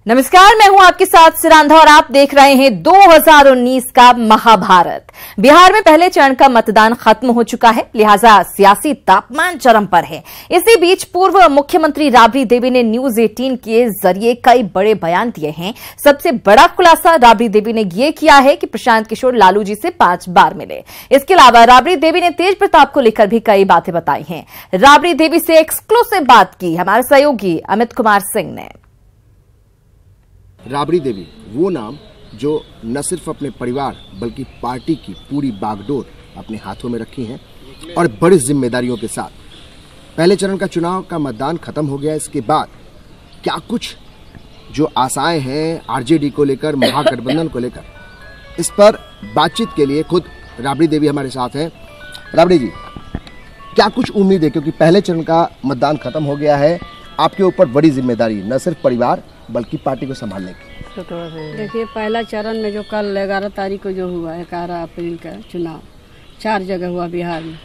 नमस्कार, मैं हूं आपके साथ सिरांधा और आप देख रहे हैं 2019 का महाभारत। बिहार में पहले चरण का मतदान खत्म हो चुका है, लिहाजा सियासी तापमान चरम पर है। इसी बीच पूर्व मुख्यमंत्री राबड़ी देवी ने न्यूज 18 के जरिए कई बड़े बयान दिए हैं। सबसे बड़ा खुलासा राबड़ी देवी ने यह किया है कि प्रशांत किशोर लालू जी से 5 बार मिले। इसके अलावा राबड़ी देवी ने तेज प्रताप को लेकर भी कई बातें बताई हैं। राबड़ी देवी से एक्सक्लूसिव बात की हमारे सहयोगी अमित कुमार सिंह ने। राबड़ी देवी वो नाम जो न सिर्फ अपने परिवार बल्कि पार्टी की पूरी बागडोर अपने हाथों में रखी है और बड़ी जिम्मेदारियों के साथ। पहले चरण का चुनाव का मतदान खत्म हो गया। इसके बाद क्या कुछ जो आशाएं हैं आरजेडी को लेकर, महागठबंधन को लेकर, इस पर बातचीत के लिए खुद राबड़ी देवी हमारे साथ हैं। राबड़ी जी, क्या कुछ उम्मीद है, क्योंकि पहले चरण का मतदान खत्म हो गया है, आपके ऊपर बड़ी जिम्मेदारी न सिर्फ परिवार बल्कि पार्टी को संभालने की। देखिए, पहला चरण में जो कल 11 तारीख को जो हुआ 11 अप्रैल का चुनाव 4 जगह हुआ बिहार में,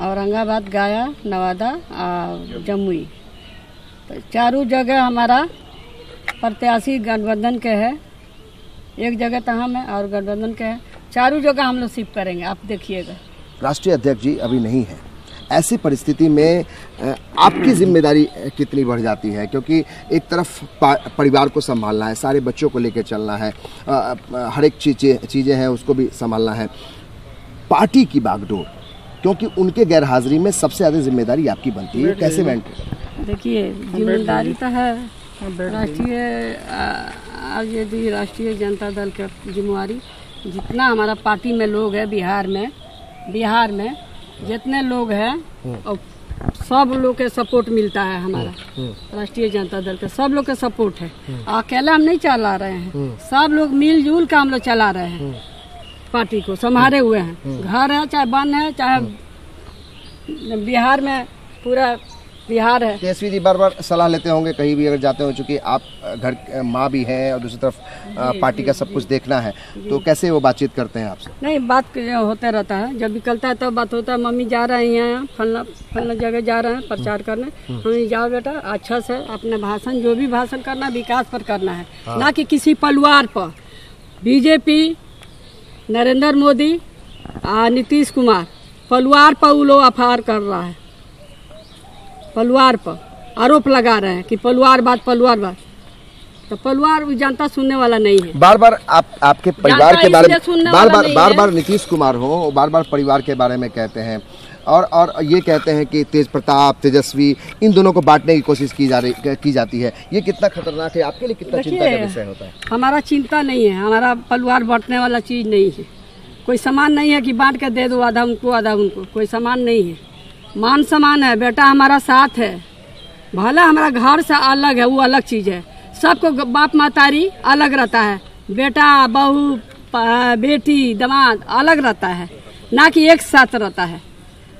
औरंगाबाद, गया, नवादा और जमुई। तो चारों जगह हमारा प्रत्याशी गठबंधन के है, एक जगह तो हम है और गठबंधन के है। चारों जगह हम लोग शिफ्ट करेंगे, आप देखिएगा। राष्ट्रीय अध्यक्ष जी अभी नहीं है, ऐसी परिस्थिति में आपकी जिम्मेदारी कितनी बढ़ जाती है? क्योंकि एक तरफ परिवार को संभालना है, सारे बच्चों को लेकर चलना है, हर एक चीज़ें हैं उसको भी संभालना है, पार्टी की बागडोर, क्योंकि उनके गैर हाजिरी में सबसे ज़्यादा जिम्मेदारी आपकी बनती है। कैसे बैठे? देखिए, जिम्मेदारी तो है राष्ट्रीय जनता दल की जिम्मेवारी। जितना हमारा पार्टी में लोग है बिहार में जितने लोग हैं और सब लोग के सपोर्ट मिलता है। हमारा राष्ट्रीय जनता दल का सब लोग का सपोर्ट है। अकेला हम नहीं चला रहे हैं, सब लोग मिलजुल कर हम लोग चला रहे हैं, पार्टी को संभाले हुए हैं। घर है चाहे वन है, चाहे बिहार में पूरा बिहार है। तेजस्वी जी बार बार सलाह लेते होंगे कहीं भी अगर जाते हो, चूंकि आप घर माँ भी हैं और दूसरी तरफ पार्टी का सब कुछ देखना है, तो कैसे वो बातचीत करते हैं आपसे? नहीं, बात होता रहता है, जब निकलता है तब बात होता है। मम्मी जा रही हैं फलना जगह जा रहे हैं प्रचार करने, मम्मी जाओ बेटा, अच्छा से अपने भाषण, जो भी भाषण करना विकास पर करना है, ना कि किसी परिवार पर। बीजेपी, नरेंद्र मोदी और नीतीश कुमार परिवार पर वो लोग अफवाह कर रहा है, परिवार पर आरोप लगा रहे हैं कि परिवार बात। तो परिवार जनता सुनने वाला नहीं है। बार बार आपके परिवार के बारे में बार बार नीतीश कुमार हो बार बार परिवार के बारे में कहते हैं और ये कहते हैं कि तेज प्रताप, तेजस्वी, इन दोनों को बांटने की कोशिश की जाती है। ये कितना खतरनाक है आपके लिए? कितना चिंता का विषय होता है? हमारा चिंता नहीं है, हमारा परिवार बांटने वाला चीज नहीं है। कोई सामान नहीं है कि बांट के दे दो, आधा उनको आधा उनको, कोई सामान नहीं है। मान सम्मान है, बेटा हमारा साथ है, भला हमारा घर से अलग है, वो अलग चीज है। सबको बाप मातारी अलग रहता है, बेटा बहू बेटी दामाद अलग रहता है, ना कि एक साथ रहता है।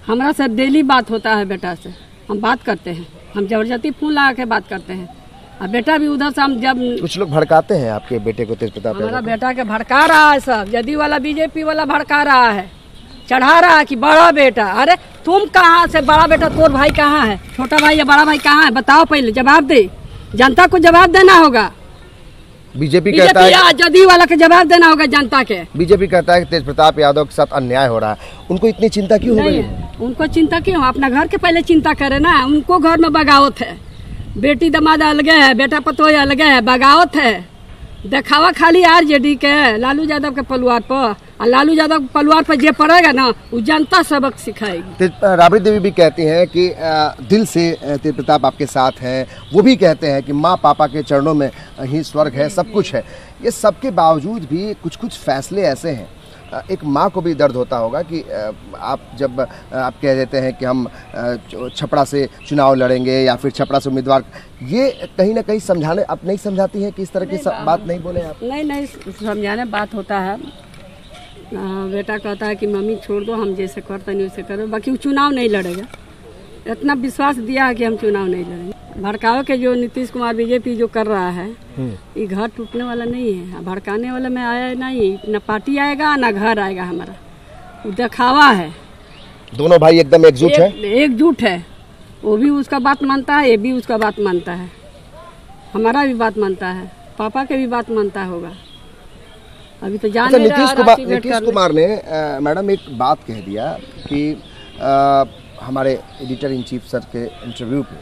हमारा से डेली बात होता है, बेटा से हम बात करते हैं, हम जबरदस्ती फोन लगा के बात करते हैं। और बेटा भी उधर से हम जब कुछ लोग भड़काते हैं आपके बेटे को, तेज प्रताप हमारा बेटा के भड़का रहा है, सब जदयू वाला बीजेपी वाला भड़का रहा है, चढ़ा रहा है कि बड़ा बेटा। अरे तुम कहाँ से बड़ा बेटा? तोर भाई कहाँ है? छोटा भाई या बड़ा भाई कहाँ है? बताओ, पहले जवाब दे, जनता को जवाब देना होगा। बीजेपी कहता है, जदयू वाला के जवाब देना होगा जनता के। बीजेपी कहता है कि तेज प्रताप यादव के साथ अन्याय हो रहा है, उनको इतनी चिंता क्यों हो गई? उनको चिंता क्यों? अपना घर के पहले चिंता करे ना। उनको घर में बगावत है, बेटी दामाद अलग है, बेटा पतोह अलग है, बगावत है, दिखावा खाली आरजेडी के लालू यादव के परिवार पर। और लालू यादव के परिवार पर जे पड़ेगा ना, वो जनता सबक सिखाएगी। राबड़ी देवी भी कहती हैं कि दिल से तेज प्रताप आपके साथ हैं। वो भी कहते हैं कि माँ पापा के चरणों में ही स्वर्ग है, सब कुछ है। ये सब के बावजूद भी कुछ फैसले ऐसे हैं, एक माँ को भी दर्द होता होगा कि आप जब आप कह देते हैं कि हम छपरा से चुनाव लड़ेंगे या फिर छपरा से उम्मीदवार, ये कहीं ना कहीं समझाने आप नहीं समझाती हैं कि इस तरह की बात नहीं बोले आप? नहीं समझाने बात होता है। बेटा कहता है कि मम्मी छोड़ दो, हम जैसे करते नहीं वैसे करो, बाकी वो चुनाव नहीं लड़ेगा। इतना विश्वास दिया है कि हम चुनाव नहीं लड़ेंगे। भड़कावे के जो नीतीश कुमार बीजेपी जो कर रहा है, ये घर टूटने वाला नहीं है, भड़काने वाला में आया नहीं, न पार्टी आएगा न घर आएगा हमारा, वो दिखावा है। दोनों भाई एकदम एकजुट है, एकजुट है। वो भी उसका बात मानता है, ये भी उसका बात मानता है। हमारा भी बात मानता है, पापा के भी बात मानता होगा। अभी तो जान अच्छा, नहीं रहा। नीतीश कुमार ने मैडम एक बात कह दिया कि हमारे एडिटर इन चीफ सर के इंटरव्यू पे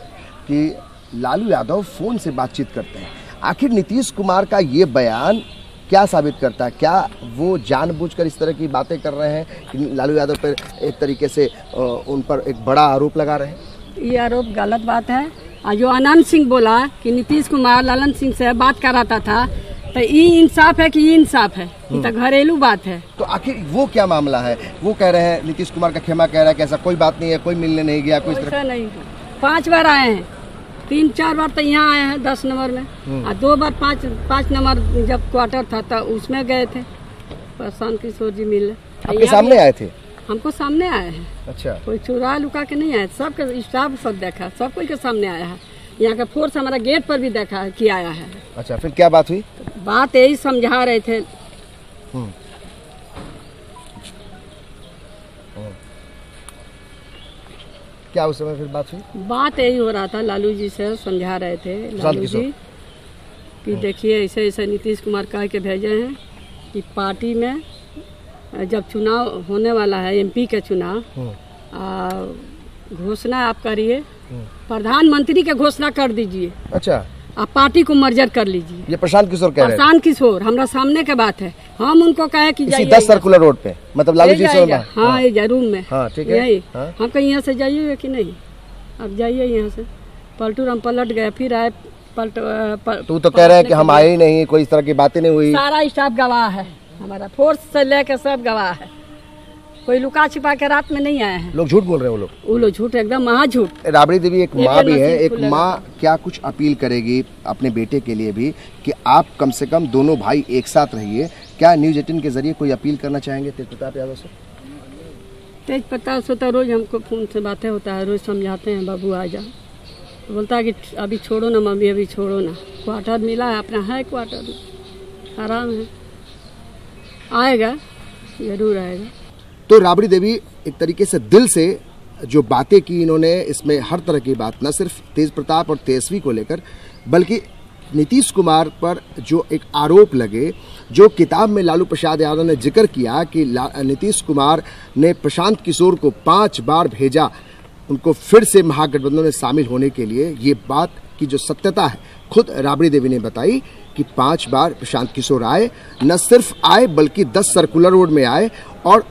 कि लालू यादव फोन से बातचीत करते हैं। आखिर नीतीश कुमार का ये बयान क्या साबित करता है? क्या वो जानबूझकर इस तरह की बातें कर रहे हैं कि लालू यादव पर एक तरीके से उन पर एक बड़ा आरोप लगा रहे हैं? ये आरोप गलत बात है। और जो आनंद सिंह बोला कि नीतीश कुमार लालन सिंह से बात कराता था, तो ये इंसाफ है कि ये इंसाफ है? ये तो घरेलू बात है। तो आखिर वो क्या मामला है? वो कह रहे हैं, नीतीश कुमार का खेमा कह रहा है कि ऐसा कोई बात नहीं है, कोई मिलने नहीं गया, कोई तरह नहीं है। 5 बार आए हैं, 3-4 बार तो यहाँ आए हैं 10 नंबर में, और 2 बार 5 नंबर जब क्वार्टर था तो उसमें गए थे। प्रशांत किशोर जी मिले, आपके सामने आए थे? हमको सामने आए हैं। अच्छा, कोई चुरा लुका के नहीं आए, सबके स्टाफ सब देखा, सब कोई के सामने आया है। यहाँ का फोर्स हमारा गेट पर भी देखा कि आया है। अच्छा, फिर क्या बात हुई? बात यही समझा रहे थे। क्या उस समय फिर बात हुई? बात यही हो रहा था, लालू जी से समझा रहे थे लालू जी कि देखिए ऐसे ऐसे नीतीश कुमार कह के भेजे हैं कि पार्टी में जब चुनाव होने वाला है, एमपी के चुनाव, घोषणा आप करिए, प्रधानमंत्री के घोषणा कर दीजिए। अच्छा, आप पार्टी को मर्जर कर लीजिए। ये प्रशांत किशोर कह रहे हैं? प्रशांत किशोर हमारा सामने के बात है। हम उनको कहे कि जाइए 10 सर्कुलर रोड पे, मतलब लालू जी से। हाँ, ये रूम में। हाँ, ठीक है। यही हम कहीं यहाँ से जाइए कि नहीं? अब जाइए यहाँ से। पलटू हम पलट गए, फिर आए तू तो कह रहे हैं कि हम आए ही नहीं, कोई इस तरह की बातें नहीं हुई। सारा स्टाफ गवाह है, हमारा फोर्स से लेकर सब गवाह है। कोई लुका छिपा के रात में नहीं आए हैं। लोग झूठ बोल रहे हैं। वो लोग झूठ, एकदम महाझूठ। राबड़ी देवी एक माँ भी है, एक माँ क्या कुछ अपील करेगी अपने बेटे के लिए भी कि आप कम से कम दोनों भाई एक साथ रहिए? क्या न्यूज़ 18 के जरिए कोई अपील करना चाहेंगे तेज प्रताप यादव से? तेज प्रताप से तो रोज हमको फोन से बातें होता है, रोज समझाते हैं बाबू आ जाओ। तो बोलता है कि अभी छोड़ो ना मम्मी, अभी छोड़ो ना, क्वार्टर मिला है, अपना है क्वार्टर में, आराम है, आएगा, जरूर आएगा। तो राबड़ी देवी एक तरीके से दिल से जो बातें की इन्होंने, इसमें हर तरह की बात, न सिर्फ तेज प्रताप और तेजस्वी को लेकर, बल्कि नीतीश कुमार पर जो एक आरोप लगे, जो किताब में लालू प्रसाद यादव ने जिक्र किया कि नीतीश कुमार ने प्रशांत किशोर को 5 बार भेजा उनको फिर से महागठबंधन में शामिल होने के लिए, ये बात की जो सत्यता है खुद राबड़ी देवी ने बताई कि 5 बार प्रशांत किशोर आए, न सिर्फ आए बल्कि 10 सर्कुलर रोड में आए, और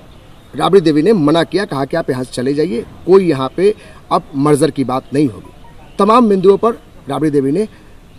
राबड़ी देवी ने मना किया, कहा कि आप यहाँ से चले जाइए, कोई यहाँ पे अब मर्जर की बात नहीं होगी। तमाम बिंदुओं पर राबड़ी देवी ने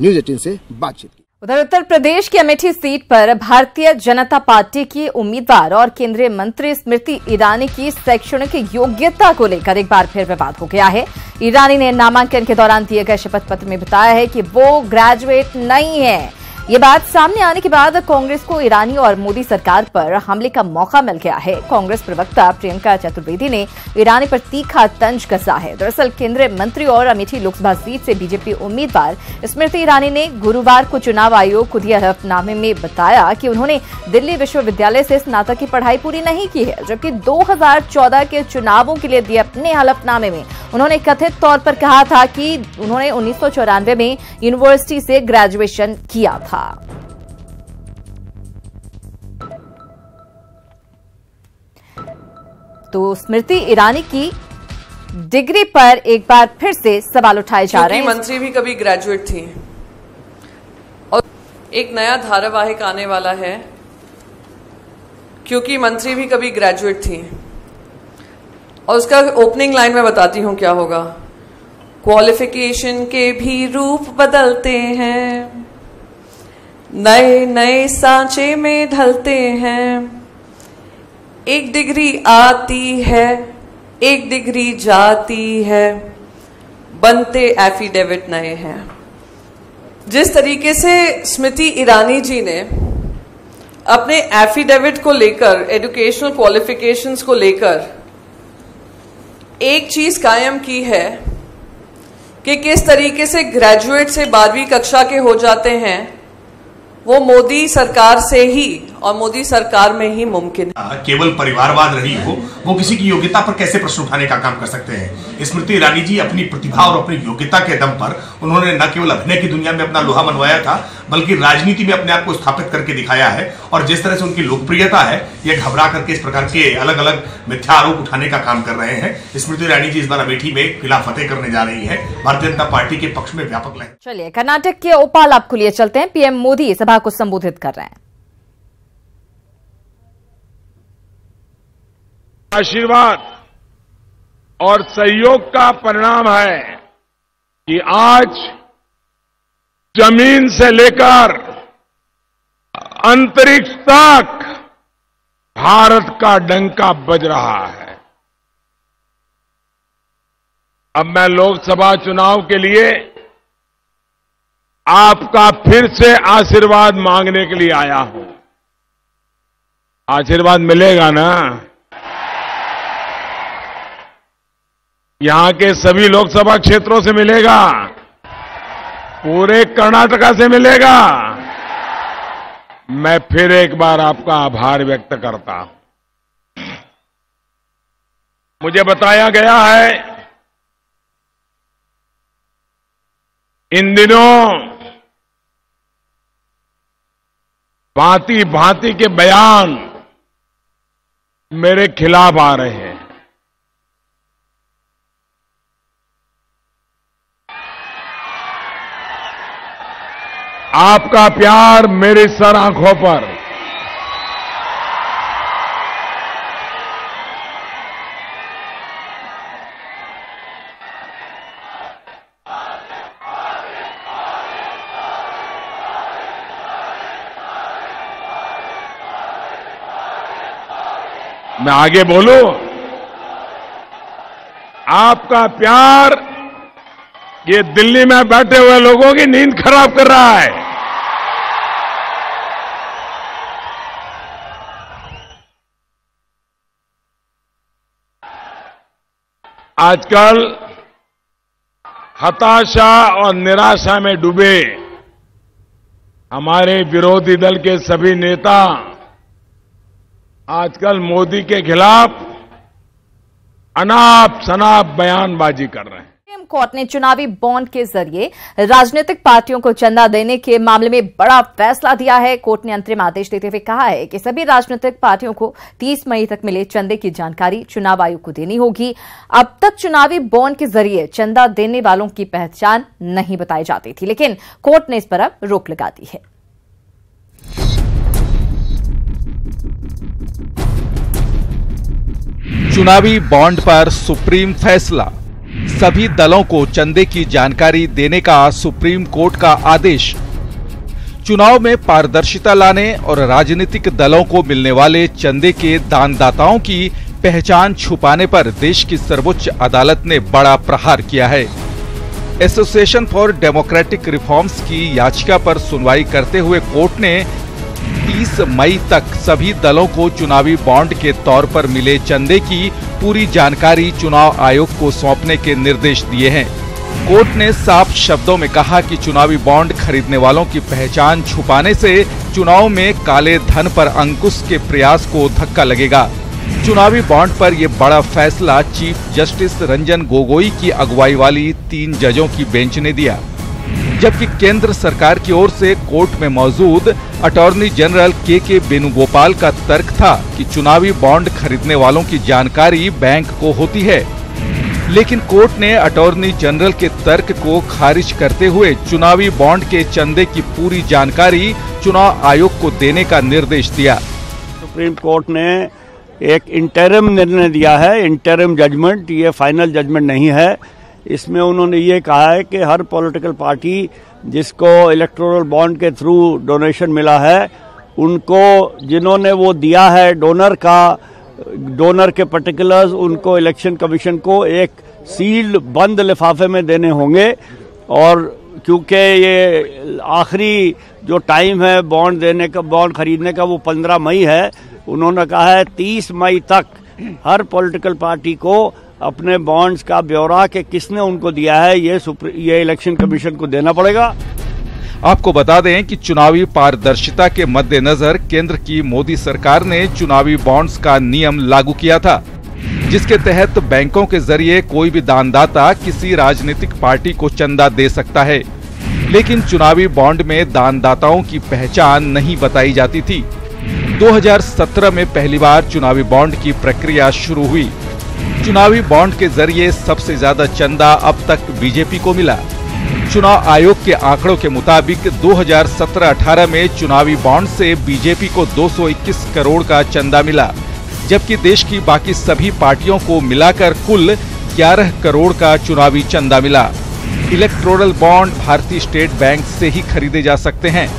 न्यूज़ 18 से बातचीत की। उधर उत्तर प्रदेश की अमेठी सीट पर भारतीय जनता पार्टी की उम्मीदवार और केंद्रीय मंत्री स्मृति ईरानी की शैक्षणिक योग्यता को लेकर एक बार फिर विवाद हो गया है। ईरानी ने नामांकन के दौरान दिए गए शपथ पत्र में बताया है कि वो ग्रेजुएट नहीं है। ये बात सामने आने के बाद कांग्रेस को ईरानी और मोदी सरकार पर हमले का मौका मिल गया है। कांग्रेस प्रवक्ता प्रियंका चतुर्वेदी ने ईरानी पर तीखा तंज कसा है। दरअसल केंद्रीय मंत्री और अमेठी लोकसभा सीट से बीजेपी उम्मीदवार स्मृति ईरानी ने गुरुवार को चुनाव आयोग को दिए हलफनामे में बताया कि उन्होंने दिल्ली विश्वविद्यालय से स्नातक की पढ़ाई पूरी नहीं की है, जबकि 2014 के चुनावों के लिए दिए अपने हलफनामे में उन्होंने कथित तौर पर कहा था कि उन्होंने 1994 में यूनिवर्सिटी से ग्रेजुएशन किया था। तो स्मृति ईरानी की डिग्री पर एक बार फिर से सवाल उठाए जा रहे हैं। मंत्री भी कभी ग्रेजुएट थी और एक नया धारावाहिक आने वाला है क्योंकि मंत्री भी कभी ग्रेजुएट थी, और उसका ओपनिंग लाइन में बताती हूं क्या होगा। क्वालिफिकेशन के भी रूप बदलते हैं, नए नए सांचे में ढलते हैं, एक डिग्री आती है, एक डिग्री जाती है, बनते एफिडेविट नए हैं। जिस तरीके से स्मृति ईरानी जी ने अपने एफिडेविट को लेकर, एजुकेशनल क्वालिफिकेशंस को लेकर एक चीज कायम की है कि किस तरीके से ग्रेजुएट से 12वीं कक्षा के हो जाते हैं, वो मोदी सरकार से ही और मोदी सरकार में ही मुमकिन है। केवल परिवारवाद रही हो, वो किसी की योग्यता पर कैसे प्रश्न उठाने का काम कर सकते हैं। स्मृति ईरानी जी अपनी प्रतिभा और अपनी योग्यता के दम पर उन्होंने न केवल अभिनय की दुनिया में अपना लोहा मनवाया था, बल्कि राजनीति में अपने आप को स्थापित करके दिखाया है। और जिस तरह से उनकी लोकप्रियता है, ये घबरा करके इस प्रकार के अलग अलग मिथ्या आरोप उठाने का काम कर रहे हैं। स्मृति ईरानी जी इस बार अमेठी में किला फतेह करने जा रही है। भारतीय जनता पार्टी के पक्ष में व्यापक लहर। चलिए कर्नाटक के ओपालाप को लिए चलते हैं। पीएम मोदी सभा को संबोधित कर रहे हैं। आशीर्वाद और सहयोग का परिणाम है कि आज जमीन से लेकर अंतरिक्ष तक भारत का डंका बज रहा है। अब मैं लोकसभा चुनाव के लिए आपका फिर से आशीर्वाद मांगने के लिए आया हूं। आशीर्वाद मिलेगा ना? यहां के सभी लोकसभा क्षेत्रों से मिलेगा, पूरे कर्नाटका से मिलेगा। मैं फिर एक बार आपका आभार व्यक्त करता हूं। मुझे बताया गया है इन दिनों भांति भांति के बयान मेरे खिलाफ आ रहे हैं। आपका प्यार मेरी सर आंखों पर, मैं आगे बोलूं? आपका प्यार ये दिल्ली में बैठे हुए लोगों की नींद खराब कर रहा है। आजकल हताशा और निराशा में डूबे हमारे विरोधी दल के सभी नेता आजकल मोदी के खिलाफ अनाप शनाप बयानबाजी कर रहे हैं। सुप्रीम कोर्ट ने चुनावी बॉन्ड के जरिए राजनीतिक पार्टियों को चंदा देने के मामले में बड़ा फैसला दिया है। कोर्ट ने अंतरिम आदेश देते हुए कहा है कि सभी राजनीतिक पार्टियों को 30 मई तक मिले चंदे की जानकारी चुनाव आयोग को देनी होगी। अब तक चुनावी बॉन्ड के जरिए चंदा देने वालों की पहचान नहीं बताई जाती थी, लेकिन कोर्ट ने इस पर अब रोक लगा दी है। चुनावी बॉन्ड पर सुप्रीम फैसला, सभी दलों को चंदे की जानकारी देने का सुप्रीम कोर्ट का आदेश। चुनाव में पारदर्शिता लाने और राजनीतिक दलों को मिलने वाले चंदे के दानदाताओं की पहचान छुपाने पर देश की सर्वोच्च अदालत ने बड़ा प्रहार किया है। एसोसिएशन फॉर डेमोक्रेटिक रिफॉर्म्स की याचिका पर सुनवाई करते हुए कोर्ट ने 30 मई तक सभी दलों को चुनावी बॉन्ड के तौर पर मिले चंदे की पूरी जानकारी चुनाव आयोग को सौंपने के निर्देश दिए हैं। कोर्ट ने साफ शब्दों में कहा कि चुनावी बॉन्ड खरीदने वालों की पहचान छुपाने से चुनाव में काले धन पर अंकुश के प्रयास को धक्का लगेगा। चुनावी बॉन्ड पर यह बड़ा फैसला चीफ जस्टिस रंजन गोगोई की अगुवाई वाली 3 जजों की बेंच ने दिया, जबकि केंद्र सरकार की ओर से कोर्ट में मौजूद अटॉर्नी जनरल के वेणुगोपाल का तर्क था कि चुनावी बॉन्ड खरीदने वालों की जानकारी बैंक को होती है। लेकिन कोर्ट ने अटॉर्नी जनरल के तर्क को खारिज करते हुए चुनावी बॉन्ड के चंदे की पूरी जानकारी चुनाव आयोग को देने का निर्देश दिया। सुप्रीम कोर्ट ने एक इंटरिम निर्णय दिया है, इंटरिम जजमेंट, ये फाइनल जजमेंट नहीं है। इसमें उन्होंने ये कहा है कि हर पॉलिटिकल पार्टी जिसको इलेक्टोरल बॉन्ड के थ्रू डोनेशन मिला है, उनको जिन्होंने वो दिया है डोनर के पर्टिकुलर्स, उनको इलेक्शन कमीशन को एक सील्ड बंद लिफाफे में देने होंगे। और क्योंकि ये आखिरी जो टाइम है बॉन्ड देने का, बॉन्ड खरीदने का, वो 15 मई है। उन्होंने कहा है 30 मई तक हर पॉलिटिकल पार्टी को अपने बॉन्ड्स का ब्यौरा कि किसने उनको दिया है ये इलेक्शन कमीशन को देना पड़ेगा। आपको बता दें कि चुनावी पारदर्शिता के मद्देनजर केंद्र की मोदी सरकार ने चुनावी बॉन्ड्स का नियम लागू किया था, जिसके तहत बैंकों के जरिए कोई भी दानदाता किसी राजनीतिक पार्टी को चंदा दे सकता है। लेकिन चुनावी बॉन्ड में दानदाताओं की पहचान नहीं बताई जाती थी। 2017 में पहली बार चुनावी बॉन्ड की प्रक्रिया शुरू हुई। चुनावी बॉन्ड के जरिए सबसे ज्यादा चंदा अब तक बीजेपी को मिला। चुनाव आयोग के आंकड़ों के मुताबिक 2017-18 में चुनावी बॉन्ड से बीजेपी को 221 करोड़ का चंदा मिला, जबकि देश की बाकी सभी पार्टियों को मिलाकर कुल 11 करोड़ का चुनावी चंदा मिला। इलेक्टोरल बॉन्ड भारतीय स्टेट बैंक से ही खरीदे जा सकते हैं।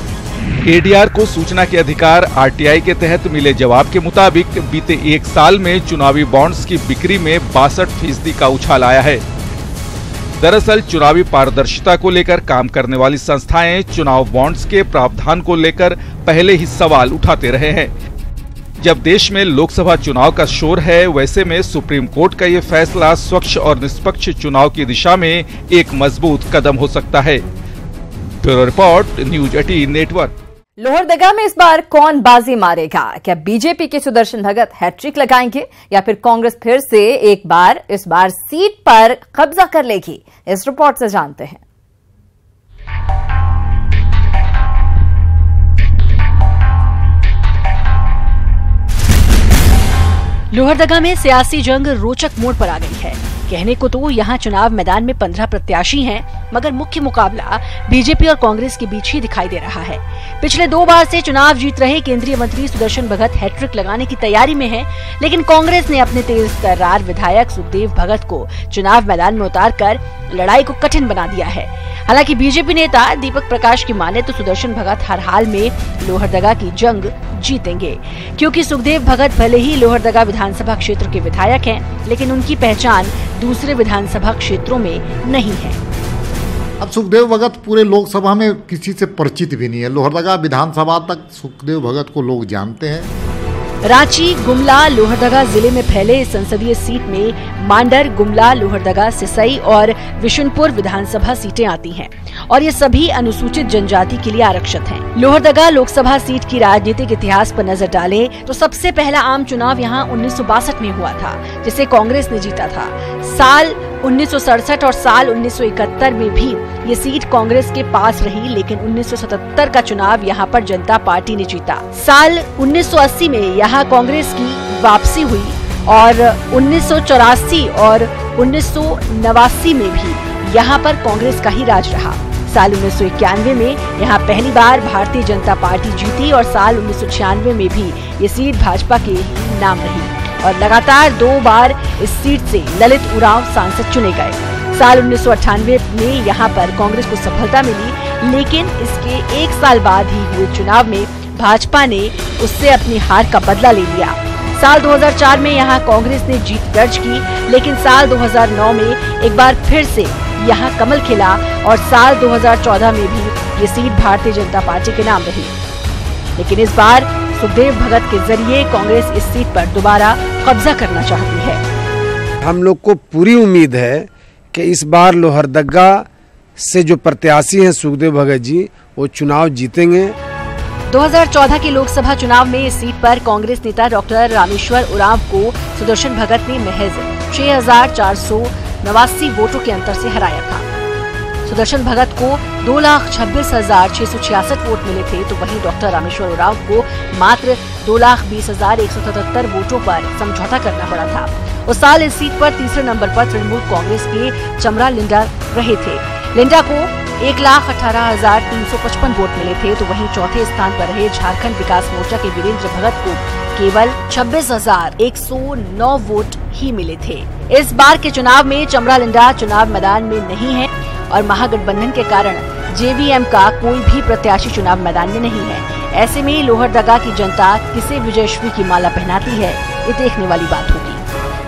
एडीआर को सूचना के अधिकार आरटीआई के तहत मिले जवाब के मुताबिक बीते एक साल में चुनावी बॉन्ड्स की बिक्री में 62% का उछाल आया है। दरअसल चुनावी पारदर्शिता को लेकर काम करने वाली संस्थाएं चुनाव बॉन्ड्स के प्रावधान को लेकर पहले ही सवाल उठाते रहे हैं। जब देश में लोकसभा चुनाव का शोर है, वैसे में सुप्रीम कोर्ट का ये फैसला स्वच्छ और निष्पक्ष चुनाव की दिशा में एक मजबूत कदम हो सकता है। Bureau report, news 18 network. Lohardaga में इस बार कौन बाजी मारेगा? क्या बीजेपी के सुदर्शन भगत हैट्रिक लगाएंगे या फिर कांग्रेस फिर से एक बार इस बार सीट पर कब्जा कर लेगी? इस रिपोर्ट से जानते हैं। लोहरदगा में सियासी जंग रोचक मोड़ पर आ गई है। कहने को तो यहाँ चुनाव मैदान में 15 प्रत्याशी हैं, मगर मुख्य मुकाबला बीजेपी और कांग्रेस के बीच ही दिखाई दे रहा है। पिछले 2 बार से चुनाव जीत रहे केंद्रीय मंत्री सुदर्शन भगत हैट्रिक लगाने की तैयारी में हैं, लेकिन कांग्रेस ने अपने तेज तर्रार विधायक सुखदेव भगत को चुनाव मैदान में उतारकर लड़ाई को कठिन बना दिया है। हालांकि बीजेपी नेता दीपक प्रकाश की माने तो सुदर्शन भगत हर हाल में लोहरदगा की जंग जीतेंगे, क्योंकि सुखदेव भगत भले ही लोहरदगा विधानसभा क्षेत्र के विधायक हैं, लेकिन उनकी पहचान दूसरे विधानसभा क्षेत्रों में नहीं है। अब सुखदेव भगत पूरे लोकसभा में किसी से परिचित भी नहीं है। लोहरदगा विधानसभा तक सुखदेव भगत को लोग जानते हैं। रांची, गुमला, लोहरदगा जिले में फैले इस संसदीय सीट में मांडर, गुमला, लोहरदगा, सिसई और विशुनपुर विधानसभा सीटें आती हैं और ये सभी अनुसूचित जनजाति के लिए आरक्षित हैं। लोहरदगा लोकसभा सीट की राजनीतिक इतिहास पर नजर डालें तो सबसे पहला आम चुनाव यहाँ 1962 में हुआ था, जिसे कांग्रेस ने जीता था। साल 1967 और साल 1971 में भी ये सीट कांग्रेस के पास रही, लेकिन 1977 का चुनाव यहाँ पर जनता पार्टी ने जीता। साल 1980 में यहाँ कांग्रेस की वापसी हुई और 1984 और 1989 में भी यहाँ पर कांग्रेस का ही राज रहा। साल 1991 में यहाँ पहली बार भारतीय जनता पार्टी जीती और साल 1996 में भी ये सीट भाजपा के ही नाम रही और लगातार 2 बार इस सीट से ललित उरांव सांसद चुने गए। साल 1998 में यहाँ पर कांग्रेस को सफलता मिली, लेकिन इसके 1 साल बाद ही हुए चुनाव में भाजपा ने उससे अपनी हार का बदला ले लिया। साल 2004 में यहाँ कांग्रेस ने जीत दर्ज की, लेकिन साल 2009 में एक बार फिर से यहाँ कमल खिला और साल 2014 में भी ये सीट भारतीय जनता पार्टी के नाम रही। लेकिन इस बार सुखदेव भगत के जरिए कांग्रेस इस सीट पर दोबारा कब्जा करना चाहती है। हम लोग को पूरी उम्मीद है कि इस बार लोहरदगा से जो प्रत्याशी हैं सुखदेव भगत जी, वो चुनाव जीतेंगे। 2014 के लोकसभा चुनाव में इस सीट पर कांग्रेस नेता डॉक्टर रामेश्वर उरांव को सुदर्शन भगत ने महज 6,489 वोटों के अंतर से हराया था। सुदर्शन भगत को 2,26,666 वोट मिले थे, तो वहीं डॉक्टर रामेश्वर उरांव को मात्र 2,20,177 वोटों पर समझौता करना पड़ा था। उस साल इस सीट पर तीसरे नंबर पर तृणमूल कांग्रेस के चमरा लिंडा रहे थे। लिंडा को 1,18,355 वोट मिले थे, तो वहीं चौथे स्थान पर रहे झारखंड विकास मोर्चा के वीरेंद्र भगत को केवल 26,109 वोट ही मिले थे। इस बार के चुनाव में चमरा लिंडा चुनाव मैदान में नहीं है और महागठबंधन के कारण जेवीएम का कोई भी प्रत्याशी चुनाव मैदान में नहीं है। ऐसे में लोहरदगा की जनता किसे विजयश्री की माला पहनाती है, ये देखने वाली बात होगी।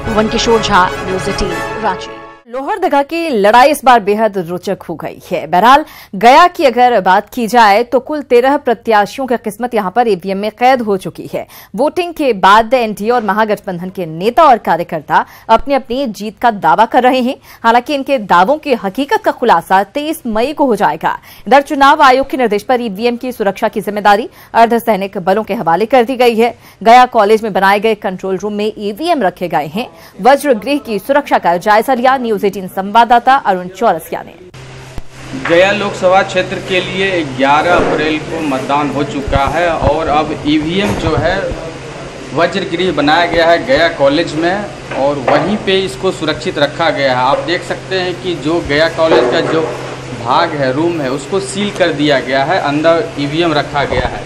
भुवन किशोर झा, न्यूज 18, रांची। लोहरदगा की लड़ाई इस बार बेहद रोचक हो गई है। बहरहाल गया की अगर बात की जाए तो कुल 13 प्रत्याशियों की किस्मत यहां पर ईवीएम में कैद हो चुकी है। वोटिंग के बाद एनडीए और महागठबंधन के नेता और कार्यकर्ता अपनी अपनी जीत का दावा कर रहे हैं। हालांकि इनके दावों की हकीकत का खुलासा 23 मई को हो जाएगा। इधर चुनाव आयोग के निर्देश पर ईवीएम की सुरक्षा की जिम्मेदारी अर्धसैनिक बलों के हवाले कर दी गई है। गया कॉलेज में बनाए गए कंट्रोल रूम में ईवीएम रखे गए हैं। वज्रगृह की सुरक्षा का जायजा लिया न्यूज 18 संवाददाता अरुण चौरसिया ने। गया लोकसभा क्षेत्र के लिए 11 अप्रैल को मतदान हो चुका है और अब ईवीएम जो है वज्रगृह बनाया गया है गया कॉलेज में और वहीं पे इसको सुरक्षित रखा गया है। आप देख सकते हैं कि जो गया कॉलेज का जो भाग है, रूम है, उसको सील कर दिया गया है, अंदर ईवीएम रखा गया है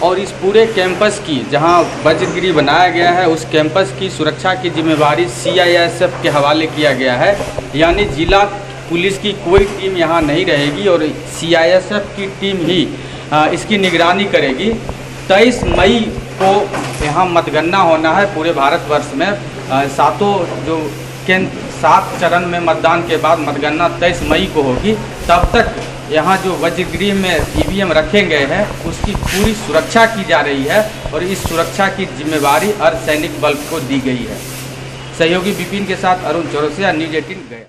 और इस पूरे कैंपस की जहां वज्रगृह बनाया गया है उस कैंपस की सुरक्षा की जिम्मेवारी CISF के हवाले किया गया है। यानी जिला पुलिस की कोई टीम यहां नहीं रहेगी और CISF की टीम ही इसकी निगरानी करेगी। 23 मई को यहाँ मतगणना होना है पूरे भारतवर्ष में। 7 चरण में मतदान के बाद मतगणना 23 मई को होगी। तब तक यहाँ जो वज्रगृह में ईवीएम रखे गए हैं उसकी पूरी सुरक्षा की जा रही है और इस सुरक्षा की जिम्मेवारी अर्धसैनिक बल को दी गई है। सहयोगी विपिन के साथ अरुण चौरसिया, न्यूज 18 गया।